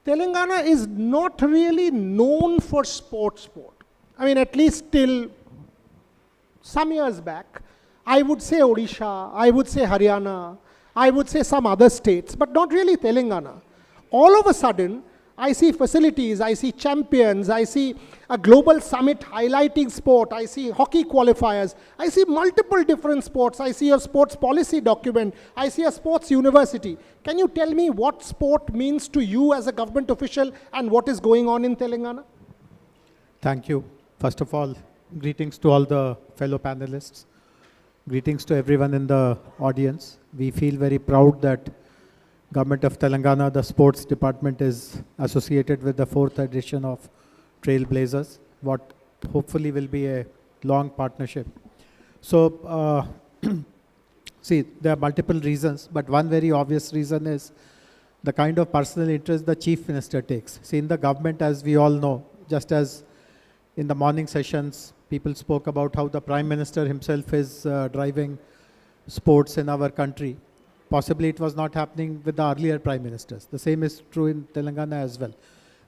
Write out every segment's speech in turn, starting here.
Telangana is not really known for sport. I mean, at least till some years back, I would say Odisha, I would say Haryana, I would say some other states, but not really Telangana. All of a sudden, I see facilities, I see champions, I see a global summit highlighting sport, I see hockey qualifiers, I see multiple different sports, I see a sports policy document, I see a sports university. Can you tell me what sport means to you as a government official and what is going on in Telangana? Thank you. First of all, greetings to all the fellow panelists. Greetings to everyone in the audience. We feel very proud that Government of Telangana, the sports department is associated with the 4th edition of Trailblazers, what hopefully will be a long partnership. So, see, there are multiple reasons, but one very obvious reason is the kind of personal interest the Chief Minister takes. See, in the government, as we all know, just as in the morning sessions, people spoke about how the Prime Minister himself is driving sports in our country. Possibly it was not happening with the earlier Prime Ministers. The same is true in Telangana as well.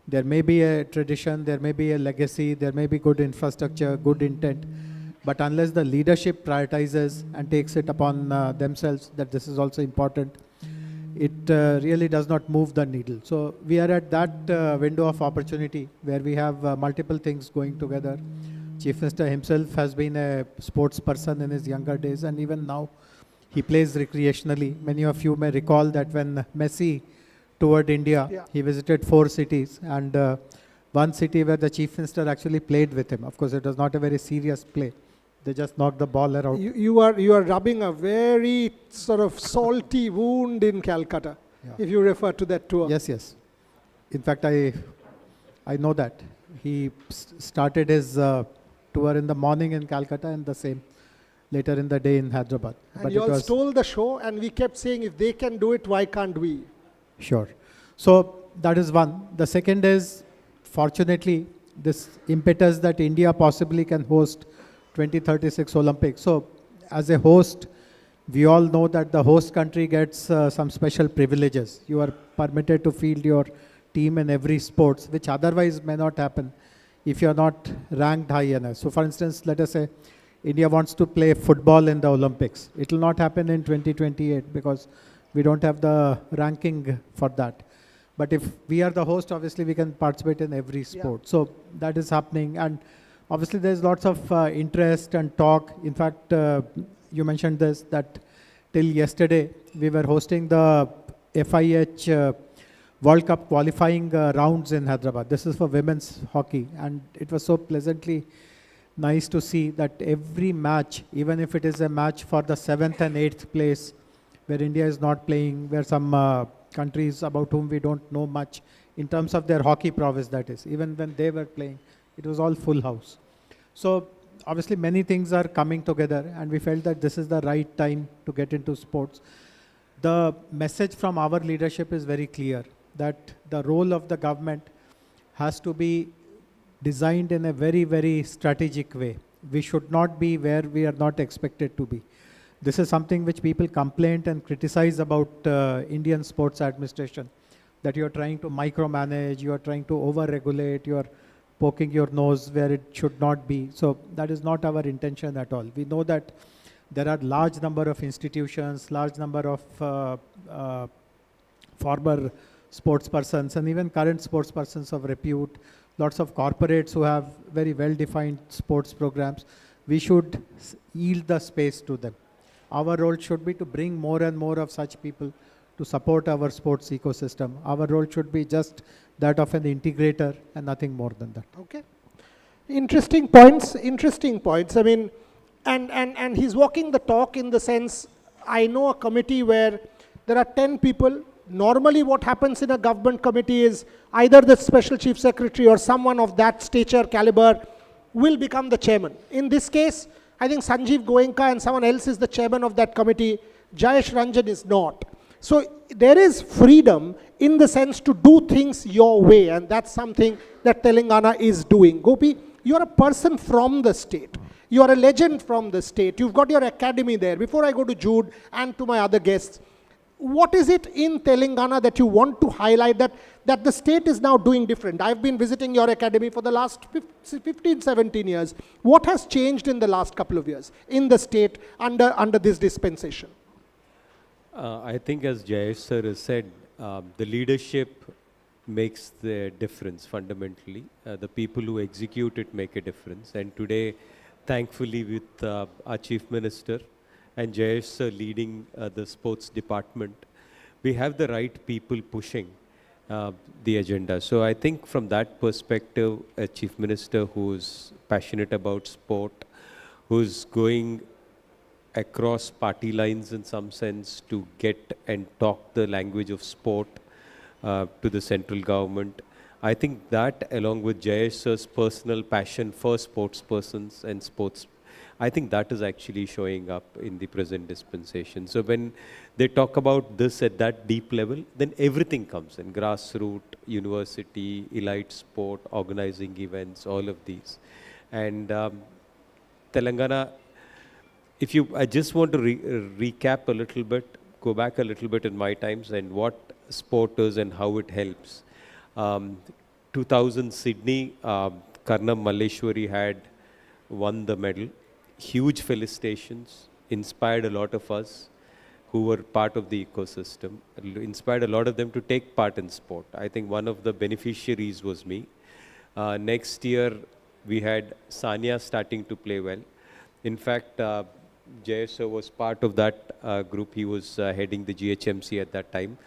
There may be a tradition, there may be a legacy, there may be good infrastructure, good intent, but unless the leadership prioritizes and takes it upon themselves that this is also important, it really does not move the needle. So we are at that window of opportunity where we have multiple things going together. Chief Minister himself has been a sports person in his younger days, and even now he plays recreationally. Many of you may recall that when Messi toured India, he visited 4 cities, and one city where the Chief Minister actually played with him. Of course, it was not a very serious play. They just knocked the ball around. You are rubbing a very sort of salty wound in Calcutta, if you refer to that tour. Yes, yes. In fact, I know that. He started his tour in the morning in Calcutta and the same later in the day in Hyderabad. And but you all stole the show, and we kept saying, if they can do it, why can't we? Sure. So that is one. The second is, fortunately, this impetus that India possibly can host 2036 Olympics. So as a host, we all know that the host country gets some special privileges. You are permitted to field your team in every sports, which otherwise may not happen if you are not ranked high enough. So for instance, let us say India wants to play football in the Olympics. It will not happen in 2028 because we don't have the ranking for that. But if we are the host, obviously we can participate in every sport. Yeah. So that is happening. And obviously there's lots of interest and talk. In fact, you mentioned this, that till yesterday we were hosting the FIH World Cup qualifying rounds in Hyderabad. This is for women's hockey. And it was so pleasantly nice to see that every match, even if it is a match for the 7th and 8th place, where India is not playing, where some countries about whom we don't know much, in terms of their hockey prowess, that is, even when they were playing, it was all full house. So obviously many things are coming together, and we felt that this is the right time to get into sports. The message from our leadership is very clear, that the role of the government has to be designed in a very, very strategic way. We should not be where we are not expected to be. This is something which people complain and criticize about Indian sports administration, that you are trying to micromanage, you are trying to over-regulate, you are poking your nose where it should not be. So that is not our intention at all. We know that there are large number of institutions, large number of former sports persons and even current sports persons of repute, lots of corporates who have very well-defined sports programs. We should yield the space to them. Our role should be to bring more and more of such people to support our sports ecosystem. Our role should be just that of an integrator and nothing more than that. Okay. Interesting points, interesting points. I mean, and he's walking the talk in the sense, I know a committee where there are 10 people. Normally what happens in a government committee is either the special chief secretary or someone of that stature, caliber will become the chairman. In this case, I think Sanjeev Goenka and someone else is the chairman of that committee. Jayesh Ranjan is not. So there is freedom in the sense to do things your way, and that's something that Telangana is doing. Gopi, you're a person from the state. You are a legend from the state. You've got your academy there. Before I go to Jude and to my other guests, what is it in Telangana that you want to highlight that the state is now doing different? I've been visiting your academy for the last 15, 17 years. What has changed in the last couple of years in the state under this dispensation? I think as Jayesh sir has said, the leadership makes the difference fundamentally. The people who execute it make a difference. And today, thankfully with our Chief Minister and Jayesh sir leading the sports department, we have the right people pushing the agenda. So I think from that perspective, a Chief Minister who's passionate about sport, who's going across party lines in some sense to get and talk the language of sport to the central government. I think that along with Jayesh sir's personal passion for sports persons and sports, I think that is actually showing up in the present dispensation. So when they talk about this at that deep level, then everything comes in: grassroots, university, elite sport, organizing events, all of these. And Telangana, I just want to recap a little bit, go back a little bit in my times and what sport is and how it helps. 2000 Sydney, Karnam Malleshwari had won the medal. Huge felicitations, inspired a lot of us who were part of the ecosystem, inspired a lot of them to take part in sport. I think one of the beneficiaries was me. Next year, we had Sania starting to play well. In fact, Jayesh sir was part of that group. He was heading the GHMC at that time.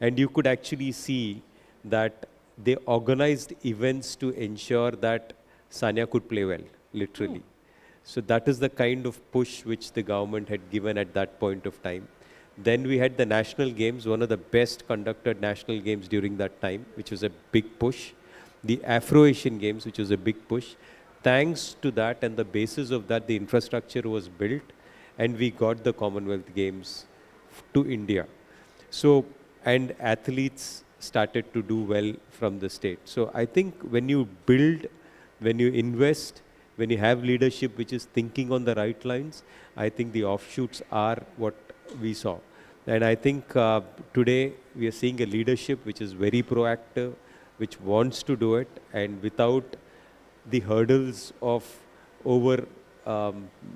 And you could actually see that they organized events to ensure that Sania could play well, literally. So that is the kind of push which the government had given at that point of time. Then we had the national games, one of the best conducted national games during that time, which was a big push. The Afro-Asian Games, which was a big push. Thanks to that and the basis of that, the infrastructure was built and we got the Commonwealth Games to India. So, and athletes started to do well from the state. So I think when you build, when you invest, when you have leadership which is thinking on the right lines, I think the offshoots are what we saw. And I think today we are seeing a leadership which is very proactive, which wants to do it, and without the hurdles of over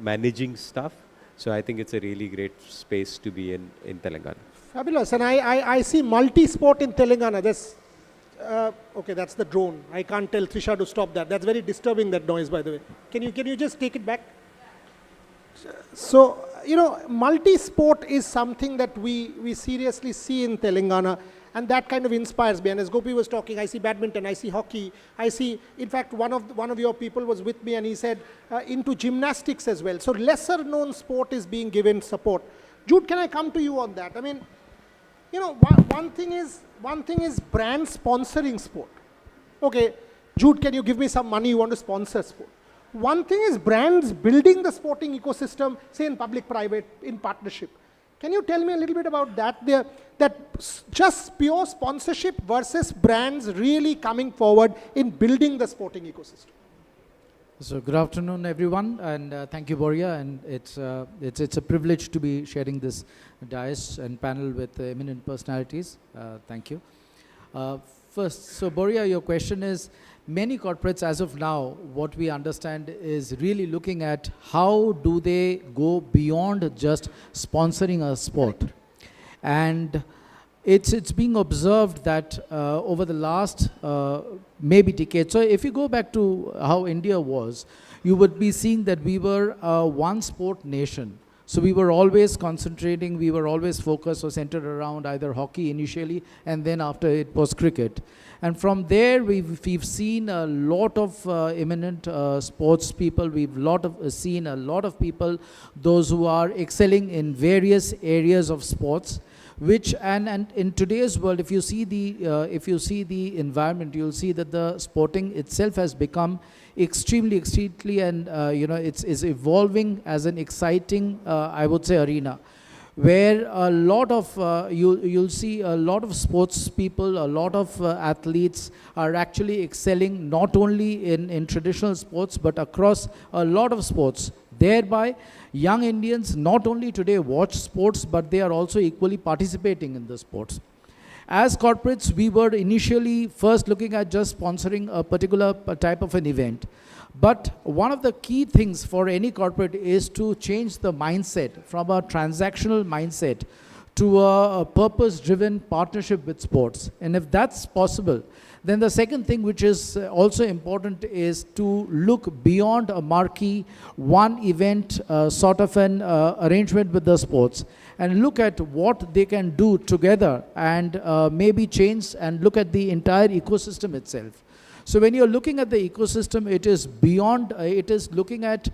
managing stuff. So I think it's a really great space to be in Telangana. Fabulous. And I see multi-sport in Telangana. There's, okay, that's the drone. I can't tell Trisha to stop that. That's very disturbing, that noise, by the way. Can you just take it back? So, you know, multi-sport is something that we seriously see in Telangana, and that kind of inspires me. And as Gopi was talking, I see badminton, I see hockey, I see, in fact, one of your people was with me and he said into gymnastics as well. So lesser known sport is being given support. Jude, can I come to you on that? I mean, you know, one thing is brand sponsoring sport. Okay, Jude, can you give me some money? You want to sponsor sport. One thing is brands building the sporting ecosystem, say in public-private, in partnership. Can you tell me a little bit about that? That just pure sponsorship versus brands really coming forward in building the sporting ecosystem. So good afternoon, everyone, and thank you, Boria. And it's a privilege to be sharing this dais and panel with eminent personalities. Thank you. First, so Boria, your question is, many corporates as of now, what we understand is really looking at how do they go beyond just sponsoring a sport. And it's being observed that over the last maybe decade. So if you go back to how India was, you would be seeing that we were a one sport nation. So we were always concentrating, we were always focused or centered around either hockey initially, and then after it was cricket. And from there, we've seen a lot of eminent sports people. We've seen a lot of people, those who are excelling in various areas of sports. Which and in today's world, if you see the environment, you'll see that the sporting itself has become extremely, and you know, it's evolving as an exciting, I would say, arena, where a lot of you'll see a lot of sports people, a lot of athletes are actually excelling not only in traditional sports but across a lot of sports. thereby young Indians not only today watch sports, but they are also equally participating in the sports. As corporates, we were initially first looking at just sponsoring a particular type of an event. But one of the key things for any corporate is to change the mindset from a transactional mindset to a purpose-driven partnership with sports. And if that's possible, then the second thing which is also important is to look beyond a marquee one event sort of an arrangement with the sports and look at what they can do together and maybe change and look at the entire ecosystem itself. So when you're looking at the ecosystem, it is beyond, it is looking at,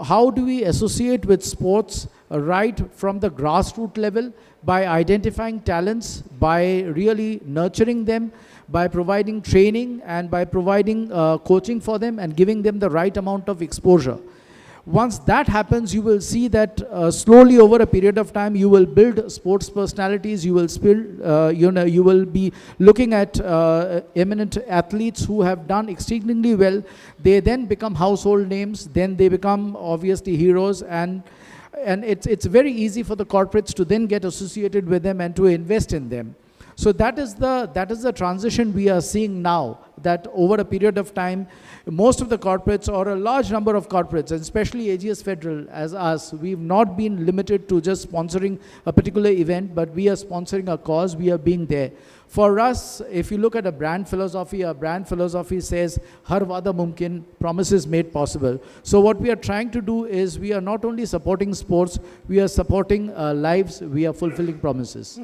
how do we associate with sports right from the grassroots level by identifying talents, by really nurturing them, by providing training and by providing coaching for them and giving them the right amount of exposure. Once that happens, you will see that slowly over a period of time, you will build sports personalities, you will you will be looking at eminent athletes who have done exceedingly well. They then become household names, then they become obviously heroes, and it's very easy for the corporates to then get associated with them and to invest in them. So that is the transition we are seeing now, that over a period of time, most of the corporates or a large number of corporates, and especially AGS Federal as us, we've not been limited to just sponsoring a particular event, but we are sponsoring a cause, we are being there. For us, if you look at a brand philosophy says, Har Wada Mumkin, promises made possible. So what we are trying to do is we are not only supporting sports, we are supporting lives, we are fulfilling promises.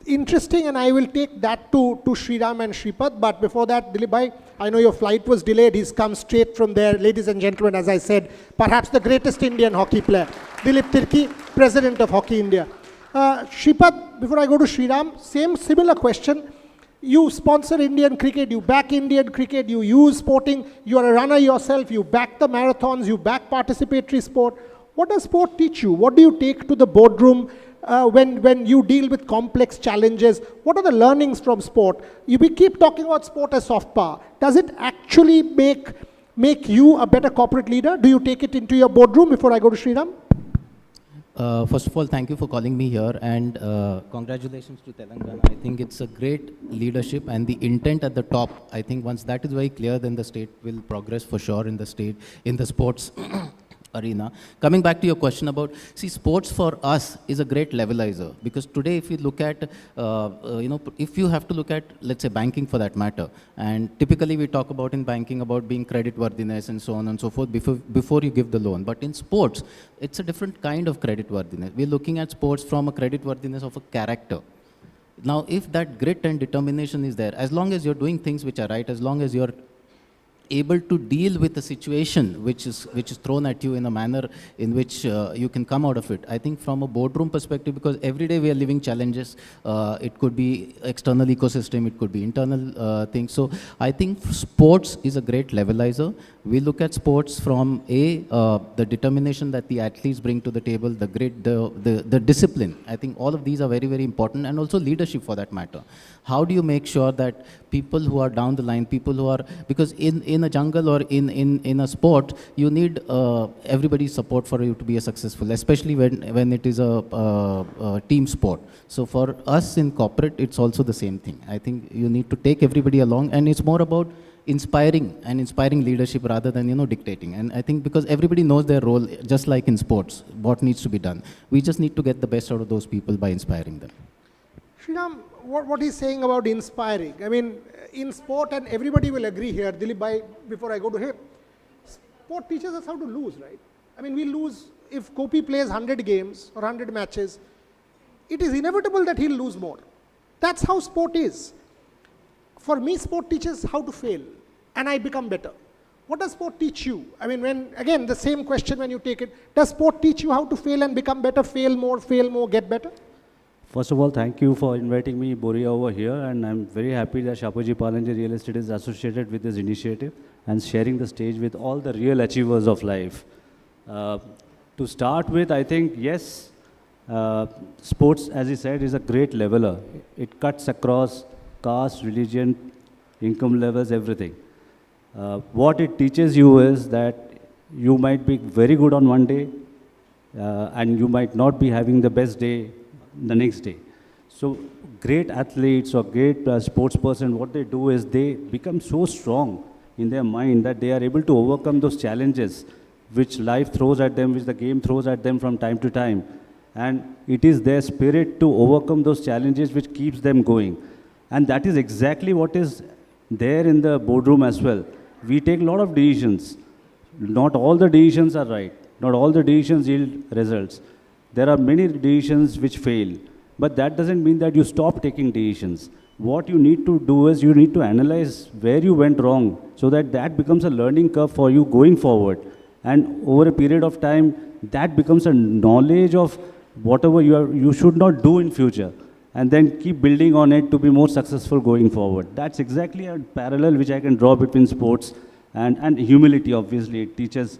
Interesting, and I will take that to Sriram and Shripad, but before that, Dilip bhai, I know your flight was delayed, he's come straight from there. Ladies and gentlemen, as I said, perhaps the greatest Indian hockey player, Dilip Tirki, President of Hockey India. Shripad, before I go to Sriram, similar question. You sponsor Indian cricket, you back Indian cricket, you use sporting, you are a runner yourself, you back the marathons, you back participatory sport. What does sport teach you? What do you take to the boardroom when you deal with complex challenges? What are the learnings from sport? We keep talking about sport as soft power. Does it actually make you a better corporate leader? Do you take it into your boardroom before I go to Sriram? First of all, thank you for calling me here, and congratulations to Telangana. I think it's a great leadership, and the intent at the top, I think once that is very clear, then the state will progress for sure in the sports arena. Coming back to your question about, sports for us is a great levelizer, because today if you look at, if you have to look at, let's say, banking for that matter, and typically we talk about in banking about being credit worthiness and so on and so forth before you give the loan. But in sports, it's a different kind of credit worthiness. We're looking at sports from a credit worthiness of a character. Now, if that grit and determination is there, as long as you're doing things which are right, as long as you're able to deal with a situation which is thrown at you in a manner in which you can come out of it. I think from a boardroom perspective, because every day we are living challenges, it could be external ecosystem, it could be internal things. So I think sports is a great levelizer. We look at sports from the determination that the athletes bring to the table, the grit, the discipline. I think all of these are very, very important, and also leadership for that matter. How do you make sure that people who are down the line, people who are, because in a jungle or in a sport, you need everybody's support for you to be successful, especially when it is a team sport. So for us in corporate, it's also the same thing. I think you need to take everybody along, and it's more about inspiring leadership rather than dictating. And I think because everybody knows their role, just like in sports, what needs to be done. We just need to get the best out of those people by inspiring them. Sriram, what he's saying about inspiring, I mean, in sport, and everybody will agree here, Dilip bhai, before I go to him, sport teaches us how to lose, right? I mean, we lose, if Kopi plays 100 games or 100 matches, it is inevitable that he'll lose more. That's how sport is. For me, sport teaches how to fail, and I become better. What does sport teach you? I mean, again, the same question when you take it, does sport teach you how to fail and become better, fail more, get better? First of all, thank you for inviting me, Boria, over here, and I'm very happy that Shapoorji Pallonji Real Estate is associated with this initiative and sharing the stage with all the real achievers of life. To start with, I think, yes, sports, as he said, is a great leveler. It cuts across caste, religion, income levels, everything. What it teaches you is that you might be very good on one day, and you might not be having the best day the next day. So great athletes or great sports person, what they do is they become so strong in their mind that they are able to overcome those challenges which life throws at them, which the game throws at them from time to time. And it is their spirit to overcome those challenges which keeps them going. And that is exactly what is there in the boardroom as well. We take a lot of decisions. Not all the decisions are right. Not all the decisions yield results. There are many decisions which fail. But that doesn't mean that you stop taking decisions. What you need to do is you need to analyze where you went wrong so that that becomes a learning curve for you going forward. And over a period of time, that becomes a knowledge of whatever you should not do in future. And then keep building on it to be more successful going forward. That's exactly a parallel which I can draw between sports and humility, obviously. It teaches,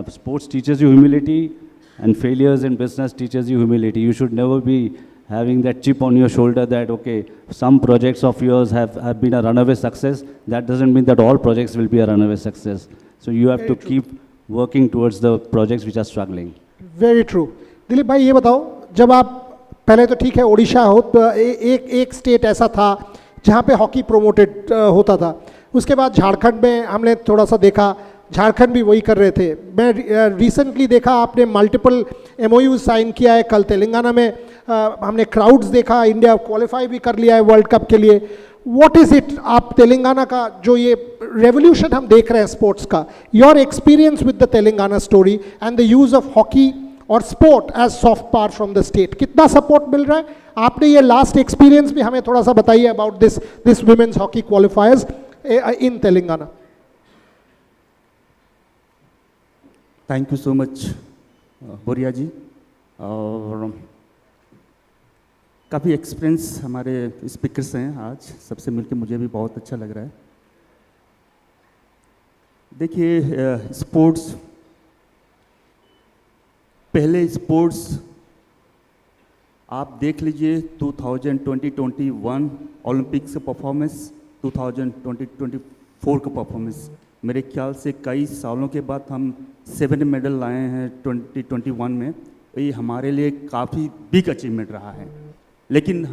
sports teaches you humility, and failures in business teaches you humility. You should never be having that chip on your shoulder that, okay, some projects of yours have been a runaway success. That doesn't mean that all projects will be a runaway success. So you have to keep working towards the projects which are struggling. Very true. Dilip भाई ये बताओ, जब आप पहले तो ठीक है ओडिशा हो तो एक स्टेट ऐसा था जहाँ पे हॉकी प्रोमोटेड होता था, उसके बाद झारखंड में हमने थोड़ा सा देखा, झारखंड भी वही कर रहे थे। मैं रिसेंटली देखा आपने मल्टीपल MOU साइन किया है, कल तेलंगाना में हमने क्राउड्स देखा, इंडिया क्वालिफाई भी कर लिया है वर्ल्ड कप के लिए। व्हाट इज इट, आप तेलंगाना का जो ये रेवोल्यूशन हम देख रहे हैं स्पोर्ट्स का, your experience with the Telangana story and the use of hockey और sport as soft power from the state, कितना सपोर्ट मिल रहा है? आपने ये लास्ट एक्सपीरियंस भी हमें थोड़ा सा बताइए about this women's hockey qualifiers in Telangana. Thank you so much Boria ji. और काफ़ी एक्सपीरियंस हमारे स्पीकर्स हैं आज, सबसे मिलकर मुझे भी बहुत अच्छा लग रहा है। देखिए स्पोर्ट्स, पहले स्पोर्ट्स आप देख लीजिए 2020-21 ओलंपिक्स का परफॉर्मेंस, 2020-24 का परफॉर्मेंस, मेरे ख्याल से कई सालों के बाद हम 7 मेडल लाए हैं 2021 में। ये हमारे लिए काफ़ी बिग अचीवमेंट रहा है। लेकिन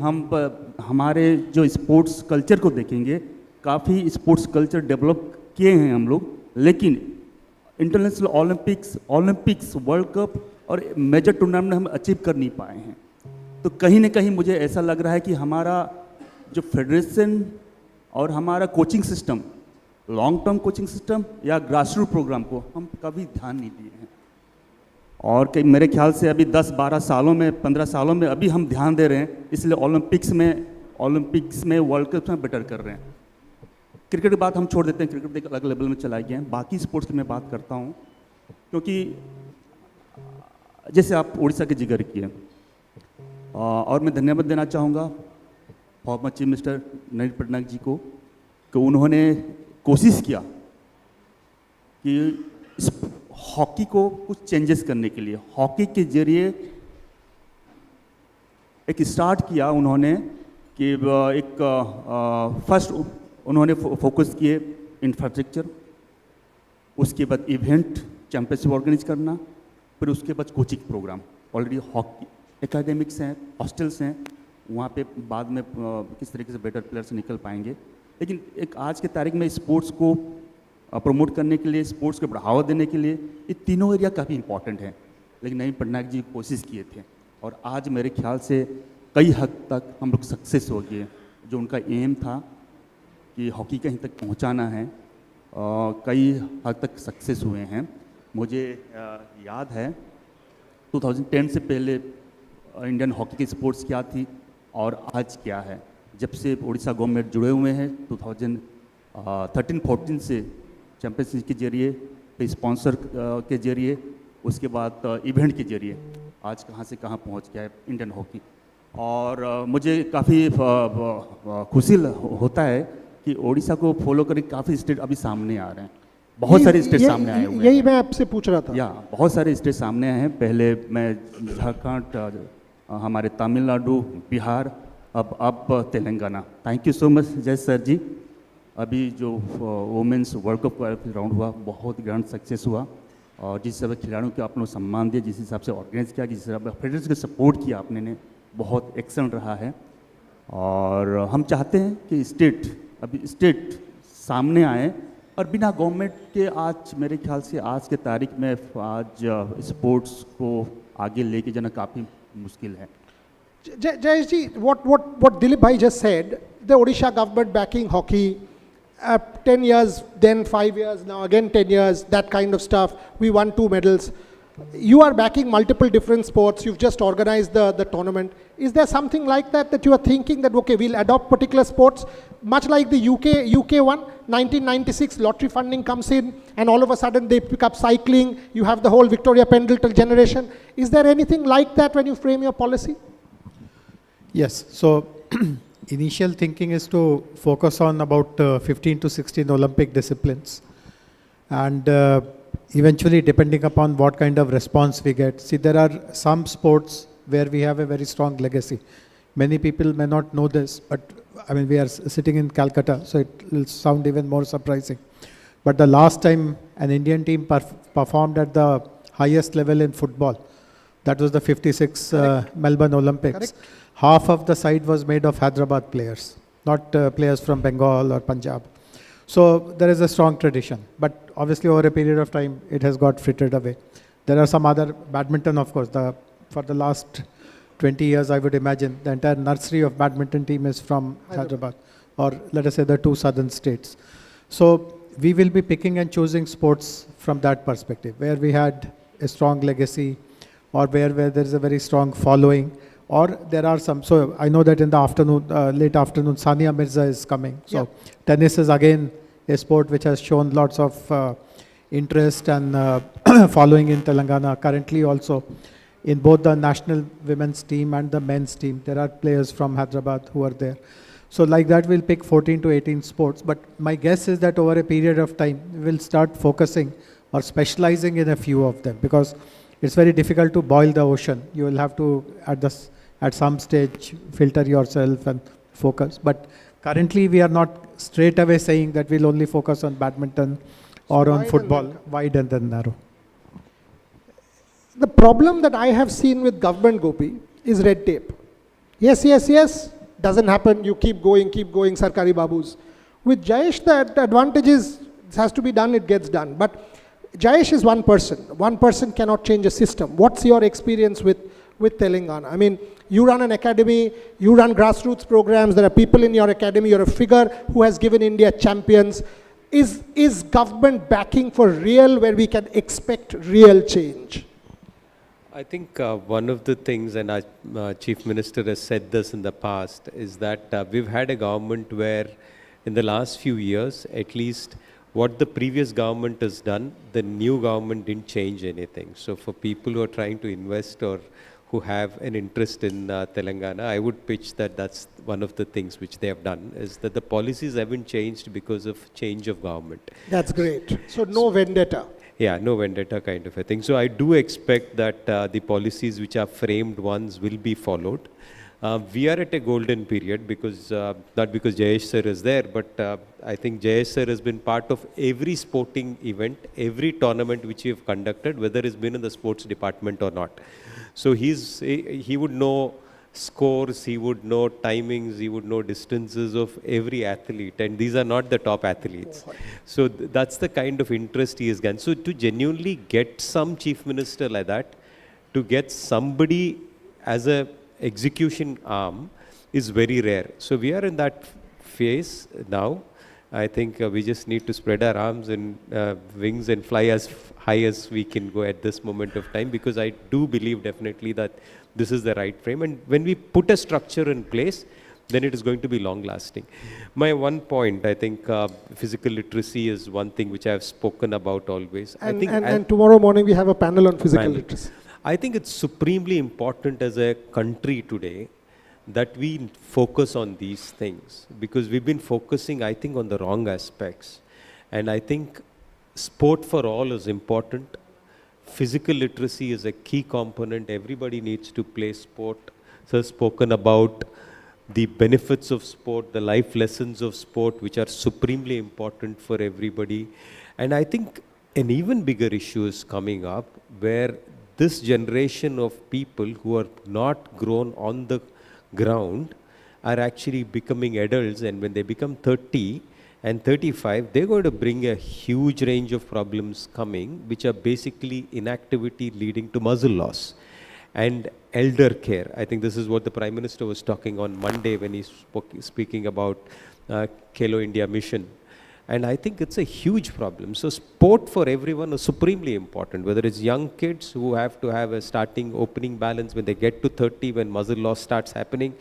हमारे जो स्पोर्ट्स कल्चर को देखेंगे, काफ़ी स्पोर्ट्स कल्चर डेवलप किए हैं हम लोग, लेकिन इंटरनेशनल ओलंपिक्स, वर्ल्ड कप और मेजर टूर्नामेंट हम अचीव कर नहीं पाए हैं। तो कहीं ना कहीं मुझे ऐसा लग रहा है कि हमारा जो फेडरेशन और हमारा coaching system, long term coaching system या ग्रासरूट प्रोग्राम को हम कभी ध्यान नहीं दिए हैं। और कई मेरे ख्याल से अभी 10-12 सालों में, 15 सालों में अभी हम ध्यान दे रहे हैं, इसलिए ओलंपिक्स में वर्ल्ड कप में बेटर कर रहे हैं। क्रिकेट की बात हम छोड़ देते हैं, क्रिकेट एक अलग लेवल में चला गया है। बाकी स्पोर्ट्स की मैं बात करता हूँ, क्योंकि जैसे आप उड़ीसा के जिक्र किए, और मैं धन्यवाद देना चाहूँगा फॉर्मर चीफ मिनिस्टर नवीन पटनायक जी को कि उन्होंने कोशिश किया कि इस हॉकी को कुछ चेंजेस करने के लिए, हॉकी के जरिए एक स्टार्ट किया उन्होंने कि एक फर्स्ट उन्होंने फोकस किए इंफ्रास्ट्रक्चर, उसके बाद इवेंट चैंपियनशिप ऑर्गेनाइज करना, फिर उसके बाद coaching program. Already hockey academics हैं, हॉस्टल्स हैं, वहाँ पे बाद में किस तरीके से बेटर प्लेयर्स निकल पाएंगे। लेकिन एक आज के तारीख में स्पोर्ट्स को प्रमोट करने के लिए, स्पोर्ट्स को बढ़ावा देने के लिए ये तीनों एरिया काफ़ी इंपॉर्टेंट है। लेकिन नवीन पटनायक जी कोशिश किए थे और आज मेरे ख्याल से कई हद तक हम लोग सक्सेस हो गए। जो उनका एम था कि हॉकी कहीं तक पहुंचाना है, कई हद तक सक्सेस हुए हैं। मुझे याद है 2010 से पहले इंडियन हॉकी की स्पोर्ट्स क्या थी और आज क्या है। जब से उड़ीसा गवर्नमेंट जुड़े हुए हैं 2013-14 से चैंपियनशिप के जरिए, फिर स्पॉन्सर के जरिए, उसके बाद इवेंट के जरिए, आज कहाँ से कहाँ पहुँच गया है इंडियन हॉकी। और मुझे काफ़ी खुशी होता है कि उड़ीसा को फॉलो करके काफ़ी स्टेट अभी सामने आ रहे हैं। बहुत सारे स्टेट सामने आए हुए हैं। यही मैं आपसे पूछ रहा था। बहुत सारे स्टेट सामने आए हैं। पहले मैं झारखंड, हमारे तमिलनाडु, बिहार, अब Telangana. Thank you so much जय सर जी। अभी जो वुमेंस वर्ल्ड कप राउंड हुआ बहुत ग्रैंड सक्सेस हुआ, और जिस हिसाब से खिलाड़ियों को आपने सम्मान दिया, जिस हिसाब से ऑर्गेनाइज किया, जिस हिसाब से फेडरेशन को सपोर्ट किया आपने ने, बहुत एक्सेलेंट रहा है। और हम चाहते हैं कि स्टेट सामने आए, और बिना गवर्नमेंट के आज मेरे ख्याल से आज के तारीख में आज स्पोर्ट्स को आगे लेके जाना काफ़ी मुश्किल है। Jayesh ji, what Dilip bhai just said, the Odisha government backing hockey, 10 years, then 5 years, now again 10 years, that kind of stuff. We won 2 medals. You are backing multiple different sports. You've just organized the tournament. Is there something like that you are thinking that, okay, we'll adopt particular sports, much like the UK one, 1996 lottery funding comes in, and all of a sudden they pick up cycling. You have the whole Victoria Pendleton generation. Is there anything like that when you frame your policy? Yes. So initial thinking is to focus on about 15 to 16 Olympic disciplines, and eventually, depending upon what kind of response we get. See, there are some sports where we have a very strong legacy. Many people may not know this, but I mean, we are sitting in Calcutta, so it will sound even more surprising. But the last time an Indian team performed at the highest level in football, that was the 56 Melbourne Olympics. Correct. Half of the side was made of Hyderabad players, not players from Bengal or Punjab. So there is a strong tradition, but obviously over a period of time, it has got frittered away. There are some other badminton, of course. For the last 20 years, I would imagine, the entire nursery of badminton team is from Hyderabad, or let us say the 2 southern states. So we will be picking and choosing sports from that perspective, where we had a strong legacy, or where there is a very strong following, or there are some. So I know that in the afternoon, late afternoon, Sania Mirza is coming. So tennis is again a sport which has shown lots of interest and following in Telangana. Currently also, in both the national women's team and the men's team, there are players from Hyderabad who are there. So like that, we'll pick 14 to 18 sports. But my guess is that over a period of time, we'll start focusing or specializing in a few of them, because it's very difficult to boil the ocean. You will have to, at some stage, filter yourself and focus. But currently, we are not straight away saying that we'll only focus on badminton or on football, wide and then narrow. The problem that I have seen with government, Gopi, is red tape. Yes, doesn't happen. You keep going, Sarkari Babus. With Jayesh, the advantage is it has to be done, it gets done. But Jayesh is one person. One person cannot change a system. What's your experience with Telangana? I mean, you run an academy, you run grassroots programs, there are people in your academy, you're a figure who has given India champions. Is government backing for real, where we can expect real change? I think one of the things, and our Chief Minister has said this in the past, is that we've had a government where in the last few years, at least what the previous government has done, the new government didn't change anything. So for people who are trying to invest or who have an interest in Telangana, I would pitch that that's one of the things which they have done, is that the policies haven't changed because of change of government. That's great. So no vendetta. Yeah, no vendetta kind of a thing. So I do expect that the policies which are framed ones will be followed. We are at a golden period because, not because Jayesh sir is there, but I think Jayesh sir has been part of every sporting event, every tournament which we have conducted, whether it's been in the sports department or not. So he would know scores, he would know timings, he would know distances of every athlete, and these are not the top athletes. So that's the kind of interest he has gotten. So to genuinely get some chief minister like that, to get somebody as a execution arm is very rare. So we are in that phase now. I think we just need to spread our arms and wings and fly as high as we can go at this moment of time, because I do believe definitely that this is the right frame. And when we put a structure in place, then it is going to be long lasting. My one point, I think physical literacy is one thing which I have spoken about always. And tomorrow morning we have a panel on physical literacy. I think it's supremely important as a country today that we focus on these things, because we've been focusing, I think, on the wrong aspects. And I think sport for all is important. Physical literacy is a key component. Everybody needs to play sport. So spoken about the benefits of sport, the life lessons of sport, which are supremely important for everybody. And I think an even bigger issue is coming up where this generation of people who are not grown on the ground are actually becoming adults, and when they become 30 and 35, they're going to bring a huge range of problems coming, which are basically inactivity leading to muscle loss and elder care. I think this is what the Prime Minister was talking on Monday when he speaking about Khelo India mission. And I think it's a huge problem. So sport for everyone is supremely important, whether it's young kids who have to have a starting opening balance when they get to 30, when muscle loss starts happening.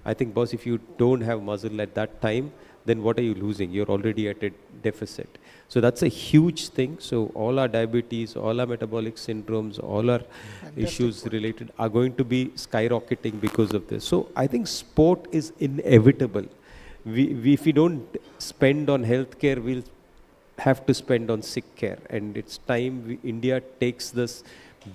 I think, boss, if you don't have muscle at that time, then what are you losing? You're already at a deficit. So that's a huge thing. So all our diabetes, all our metabolic syndromes, all our issues related are going to be skyrocketing because of this. So I think sport is inevitable. If we don't spend on healthcare, we'll have to spend on sick care. And it's time India takes this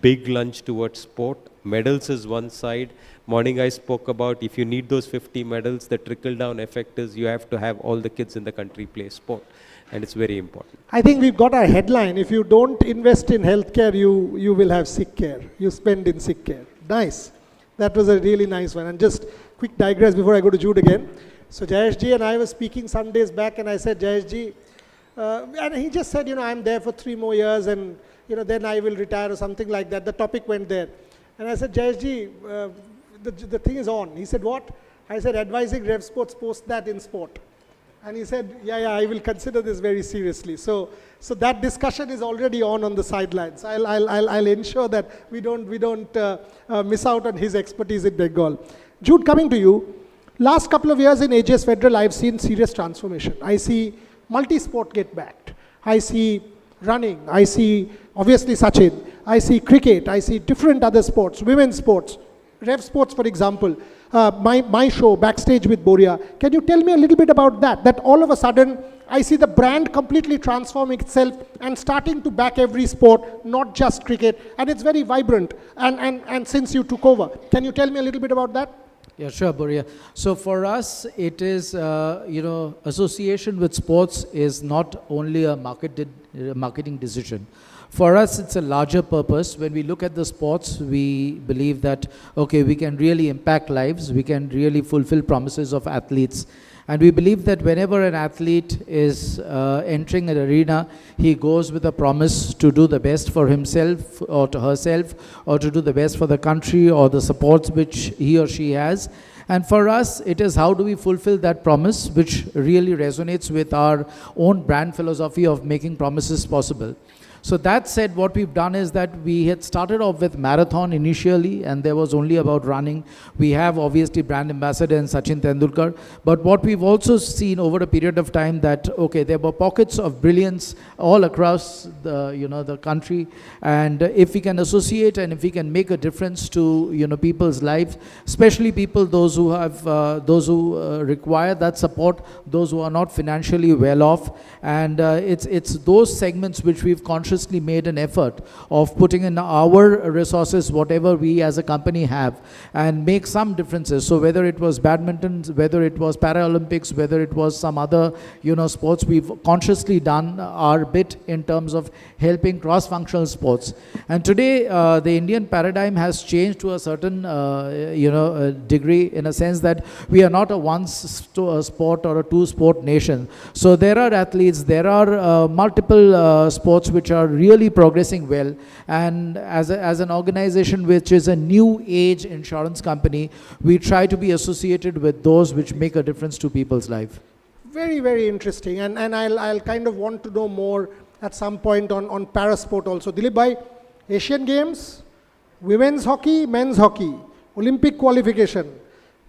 big lunge towards sport. Medals is one side. Morning I spoke about if you need those 50 medals, the trickle-down effect is you have to have all the kids in the country play sport. And it's very important. I think we've got our headline. If you don't invest in healthcare, you will have sick care. You spend in sick care. Nice. That was a really nice one. And just quick digress before I go to Jude again. So Jayesh ji and I were speaking some days back, and I said, Jayesh ji, and he just said, I'm there for 3 more years and, then I will retire or something like that. The topic went there. And I said, Jayesh ji, the thing is on. He said, what? I said, advising Revsportz post that in sport. And he said, yeah, I will consider this very seriously. So that discussion is already on the sidelines. I'll ensure that we don't miss out on his expertise in Bengal. Jude, coming to you. Last couple of years in AJS Federal, I've seen serious transformation. I see multi-sport get backed. I see running. I see, obviously, Sachin. I see cricket. I see different other sports, women's sports. Revsportz, for example, my show, Backstage with Boria. Can you tell me a little bit about that? That all of a sudden, I see the brand completely transforming itself and starting to back every sport, not just cricket. And it's very vibrant. And since you took over, can you tell me a little bit about that? Yeah, sure, Boria. So for us, it is, association with sports is not only a marketing decision. For us, it's a larger purpose. When we look at the sports, we believe that, okay, we can really impact lives. We can really fulfill promises of athletes. And we believe that whenever an athlete is entering an arena, he goes with a promise to do the best for himself or to herself, or to do the best for the country or the supports which he or she has. And for us, it is how do we fulfill that promise, which really resonates with our own brand philosophy of making promises possible. So that said, what we've done is that we had started off with marathon initially, and there was only about running. We have obviously brand ambassador in Sachin Tendulkar, but what we've also seen over a period of time that, okay, there were pockets of brilliance all across the country, and if we can associate and if we can make a difference to people's lives, especially people those who require that support, those who are not financially well off, and it's those segments which we've consciously made an effort of putting in our resources, whatever we as a company have, and make some differences. So whether it was badminton, whether it was Paralympics, whether it was some other sports, we've consciously done our bit in terms of helping cross-functional sports. And today the Indian paradigm has changed to a certain degree, in a sense that we are not a one-sport or a two-sport nation. So there are athletes, there are multiple sports which are really progressing well, and as an organization which is a new age insurance company, we try to be associated with those which make a difference to people's life. Very, very interesting, and I'll kind of want to know more at some point on parasport also. Dilip bhai, Asian Games, women's hockey, men's hockey, Olympic qualification,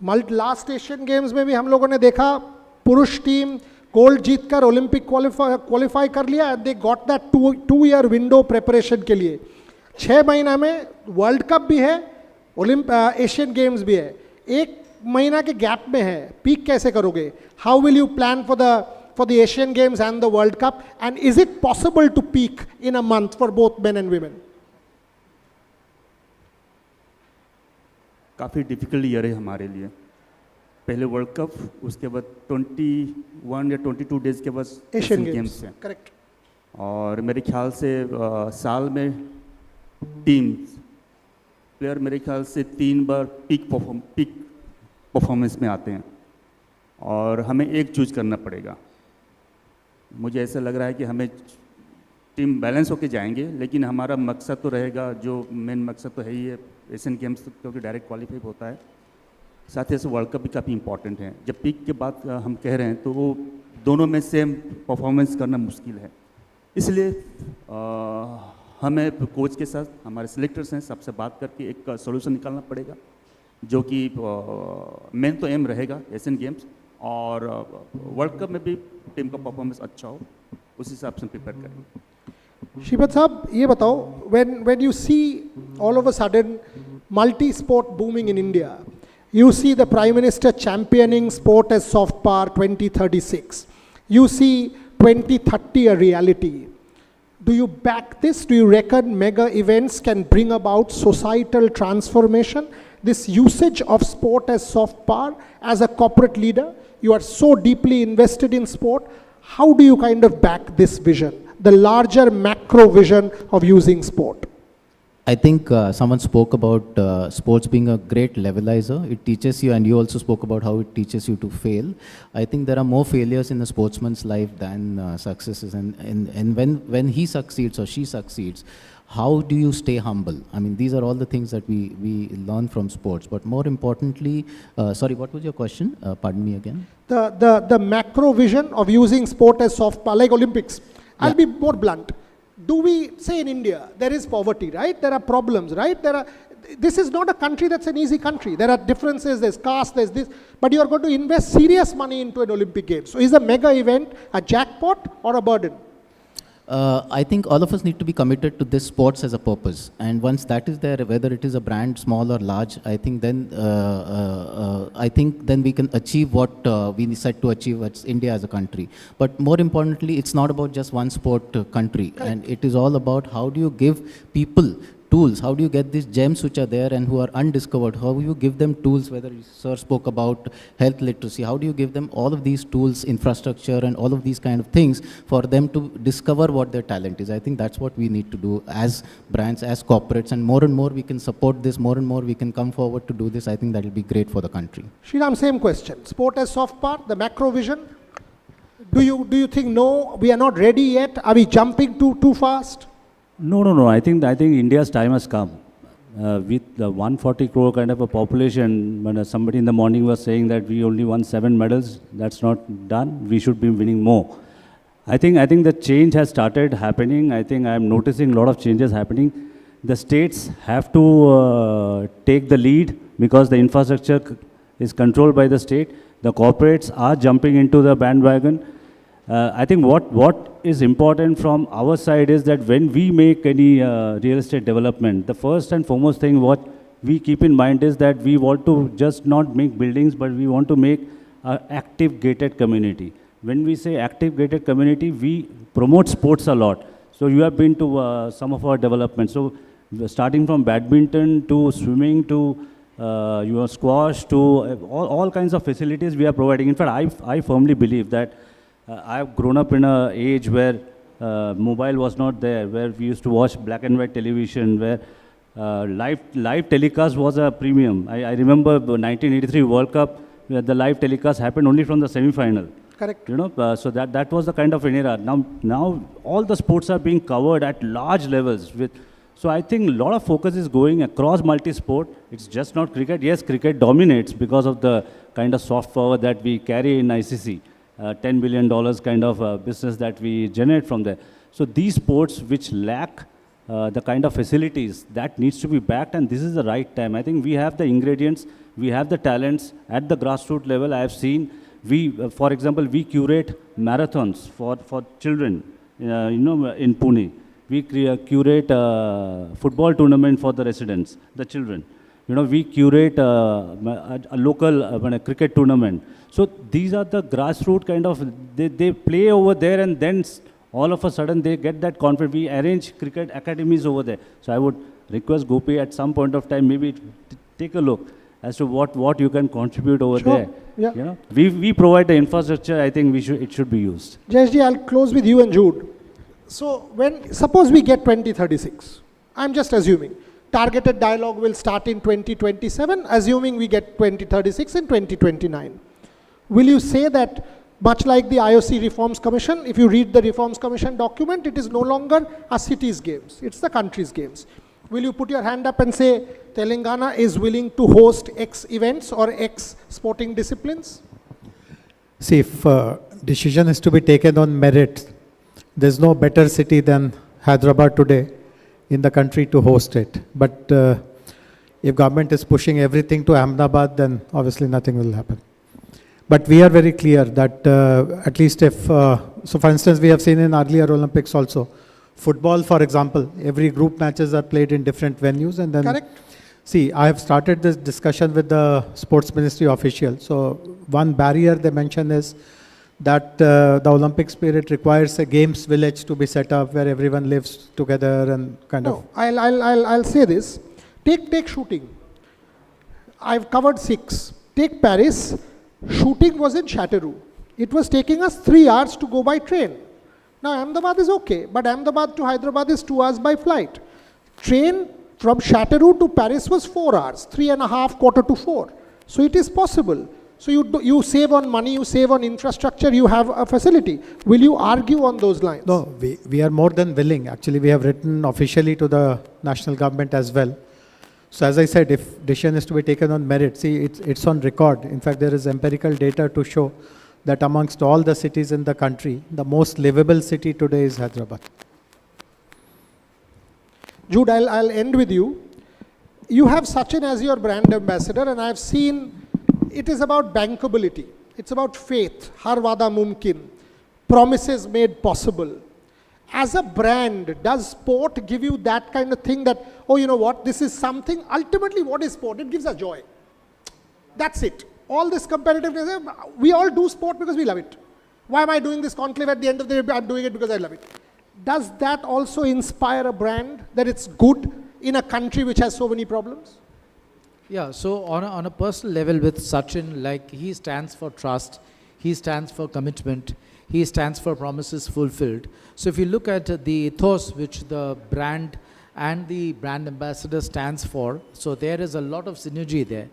last Asian Games में भी हम लोगों ने देखा पुरुष team gold जीतकर Olympic qualify कर लिया. They got that 2 year window preparation के लिए. 6 महीना में वर्ल्ड कप भी है, एशियन गेम्स भी है, 1 महीना के गैप में है. पीक कैसे करोगे? How will you plan for the Asian games and the world cup, and is it possible to peak in a month for both men and women? काफ़ी डिफिकल्ट ईयर है हमारे लिए. पहले वर्ल्ड कप, उसके बाद 21 या 22 डेज के बाद एशियन गेम्स गेम्स, हैं। करेक्ट। और मेरे ख्याल से साल में टीम प्लेयर मेरे ख्याल से 3 बार पीक परफॉर्मेंस में आते हैं और हमें एक चूज करना पड़ेगा। मुझे ऐसा लग रहा है कि हमें टीम बैलेंस होके जाएंगे, लेकिन हमारा मकसद तो रहेगा, जो मेन मकसद तो है ही है एशियन गेम्स, क्योंकि डायरेक्ट क्वालिफाई होता है। साथ ही वर्ल्ड कप भी काफ़ी इंपॉर्टेंट है। जब पीक के बाद हम कह रहे हैं तो वो दोनों में सेम परफॉर्मेंस करना मुश्किल है, इसलिए हमें कोच के साथ, हमारे सिलेक्टर्स हैं, सबसे बात करके एक सोल्यूशन निकालना पड़ेगा, जो कि मेन तो एम रहेगा एशियन गेम्स, और वर्ल्ड कप में भी टीम का परफॉर्मेंस अच्छा हो, उस हिसाब से प्रिपेयर करेंगे। श्रीपद साहब, ये बताओ, when you see all of a sudden multi-sport booming in India, you see the Prime Minister championing sport as soft power 2036. You see 2030 a reality. Do you back this? Do you reckon mega events can bring about societal transformation? This usage of sport as soft power, as a corporate leader, you are so deeply invested in sport. How do you kind of back this vision, the larger macro vision of using sport? I think someone spoke about sports being a great levelizer. It teaches you, and you also spoke about how it teaches you to fail. I think there are more failures in a sportsman's life than successes. And when he succeeds or she succeeds, how do you stay humble? I mean, these are all the things that we learn from sports. But more importantly, sorry, what was your question? Pardon me again. The macro vision of using sport as soft power, like Olympics. I'll be more blunt. Do we say in India, there is poverty, right? There are problems, right? This is not a country that's an easy country. There are differences, there's caste, there's this, but you are going to invest serious money into an Olympic Games. So is a mega event a jackpot or a burden? I think all of us need to be committed to this sports as a purpose, and once that is there, whether it is a brand, small or large, I think then we can achieve what we set to achieve as India as a country. But more importantly, it's not about just one sport country, and it is all about how do you give people tools, how do you get these gems which are there and who are undiscovered, how do you give them tools, whether sir spoke about health literacy, how do you give them all of these tools, infrastructure and all of these kind of things for them to discover what their talent is. I think that's what we need to do as brands, as corporates, and more we can support this, more and more we can come forward to do this. I think that will be great for the country. Sriram, same question. Sport as soft power, the macro vision. Do you think, no, we are not ready yet? Are we jumping too fast? No. I think India's time has come. With the 140 crore kind of a population, when somebody in the morning was saying that we only won 7 medals, that's not done. We should be winning more. I think the change has started happening. I think I'm noticing a lot of changes happening. The states have to take the lead because the infrastructure is controlled by the state. The corporates are jumping into the bandwagon. I think what is important from our side is that when we make any real estate development, the first and foremost thing what we keep in mind is that we want to just not make buildings, but we want to make an active gated community. When we say active gated community, we promote sports a lot. So you have been to some of our developments. So starting from badminton to swimming to squash to all kinds of facilities we are providing. In fact, I firmly believe that I've grown up in an age where mobile was not there, where we used to watch black and white television, where live telecast was a premium. I remember 1983 World Cup, where the live telecast happened only from the semi-final. Correct. So that was the kind of an era. Now all the sports are being covered at large levels. So I think a lot of focus is going across multi-sport. It's just not cricket. Yes, cricket dominates because of the kind of soft power that we carry in ICC. $10 billion kind of business that we generate from there. So these sports which lack the kind of facilities, that needs to be backed, and this is the right time. I think we have the ingredients, we have the talents at the grassroots level. I have seen, for example, we curate marathons for children, in Pune. We curate football tournament for the residents, the children. We curate a local cricket tournament. So these are the grassroots kind of, they play over there, and then all of a sudden they get that confidence. We arrange cricket academies over there. So I would request Gopi at some point of time, maybe take a look as to what you can contribute over Sure. there. Yeah. You know, we provide the infrastructure. I think it should be used. Jayeshji, I'll close with you and Jude. So suppose we get 2036, I'm just assuming, targeted dialogue will start in 2027, assuming we get 2036 and 2029. Will you say that, much like the IOC Reforms Commission, if you read the Reforms Commission document, it is no longer a city's games, it's the country's games. Will you put your hand up and say, Telangana is willing to host X events or X sporting disciplines? See, if decision is to be taken on merit, there's no better city than Hyderabad today in the country to host it. But if government is pushing everything to Ahmedabad, then obviously nothing will happen. But we are very clear that at least if, so for instance, we have seen in earlier Olympics also, football, for example, every group matches are played in different venues, and then Correct. see, I have started this discussion with the sports ministry official. So one barrier they mention is that the Olympic spirit requires a games village to be set up where everyone lives together and kind of. No, I'll say this. Take shooting. I've covered 6. Take Paris. Shooting was in Chateauroux. It was taking us 3 hours to go by train. Now Ahmedabad is okay, but Ahmedabad to Hyderabad is 2 hours by flight. Train from Chateauroux to Paris was 4 hours, 3.5, quarter to 4. So it is possible. So you save on money, you save on infrastructure, you have a facility. Will you argue on those lines? No, we are more than willing. Actually, we have written officially to the national government as well. So as I said, if decision is to be taken on merit, see, it's on record. In fact, there is empirical data to show that amongst all the cities in the country, the most livable city today is Hyderabad. Jude, I'll end with you. You have Sachin as your brand ambassador, and I've seen it is about bankability. It's about faith, har wada mumkin, promises made possible. As a brand, does sport give you that kind of thing that, oh, you know what, this is something, ultimately what is sport? It gives us joy. That's it. All this competitiveness, we all do sport because we love it. Why am I doing this conclave at the end of the day? I'm doing it because I love it. Does that also inspire a brand that it's good in a country which has so many problems? Yeah, so on a personal level with Sachin, like he stands for trust, he stands for commitment, he stands for promises fulfilled. So if you look at the ethos which the brand and the brand ambassador stands for, so there is a lot of synergy there.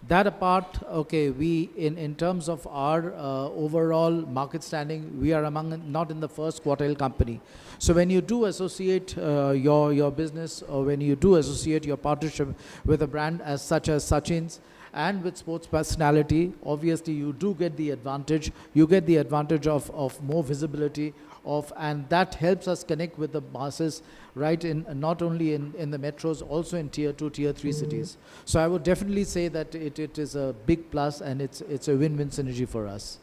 That apart, okay, we in terms of our overall market standing, we are among not in the first quartile company. So when you do associate your business, or when you do associate your partnership with a brand as such as Sachin's and with sports personality, obviously you do get the advantage. You get the advantage of more visibility, and that helps us connect with the masses, right, in not only in the metros, also in tier 2, tier 3 cities. So I would definitely say that it is a big plus, and it's a win-win synergy for us.